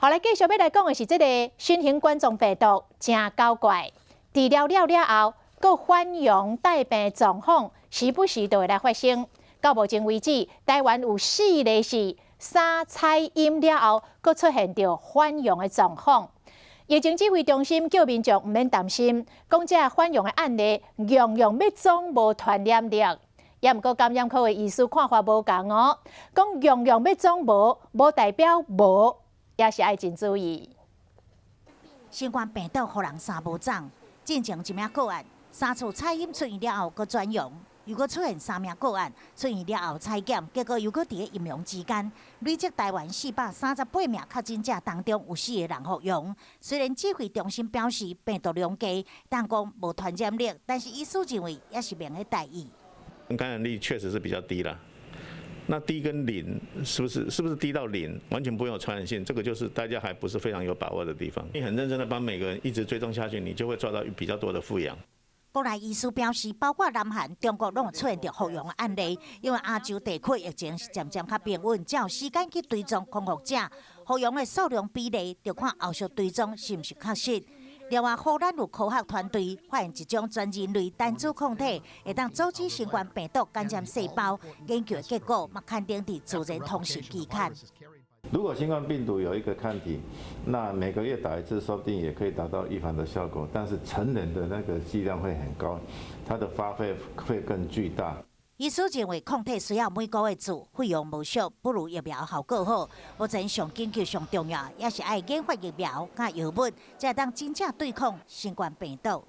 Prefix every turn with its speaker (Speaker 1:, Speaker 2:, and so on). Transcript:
Speaker 1: 后来继续要来讲的是这个新型冠状病毒真搞怪，治疗了后，搁反阳带病状况时不时就会来发生。到目前为止，台湾有4例是3采阴了后，搁出现着反阳的状况。疫情指挥中心叫民众唔免担心，讲这反阳的案例样样要总无传染力。也毋过感染科的医师看法无同哦，讲样样要总无代表无，也是爱真注意。
Speaker 2: 新冠病毒互人三无长，进前一名个案3次采阴出院了后，搁转阳。又搁出现3名个案出院了后采检，结果又搁伫个阴阳之间，累积台湾438名确诊者当中有4个人复阳。虽然指挥中心表示病毒量低，但讲无传染力，但是医师认为也是免个大意。
Speaker 3: 感染力确实是比较低了。那低跟零是不是低到0，完全不用有传染性？这个就是大家还不是非常有把握的地方。你很认真的帮每个人一直追踪下去，你就会抓到比较多的复阳。
Speaker 2: 国内医师表示，包括南韩、中国拢有出现着复阳的案例，因为亚洲地区疫情是渐渐较平稳，才有时间去追踪康复者。复阳的数量比例，就看后续追踪是毋是确实。另外，荷兰有科学团队发现一种全人类单株抗体，会当阻止新冠病毒感染细胞。研究的结果嘛，刊登伫《自然通讯》期刊。
Speaker 4: 如果新冠病毒有一个抗体，那每个月打1次，说不定也可以达到预防的效果。但是成人的那个剂量会很高，它的发挥会更巨大。
Speaker 2: 医师认为，抗体需要每个月做，费用无俗，不如疫苗效果好。目前上紧急、上重要，也是爱研发疫苗甲药物，才当真正对抗新冠病毒。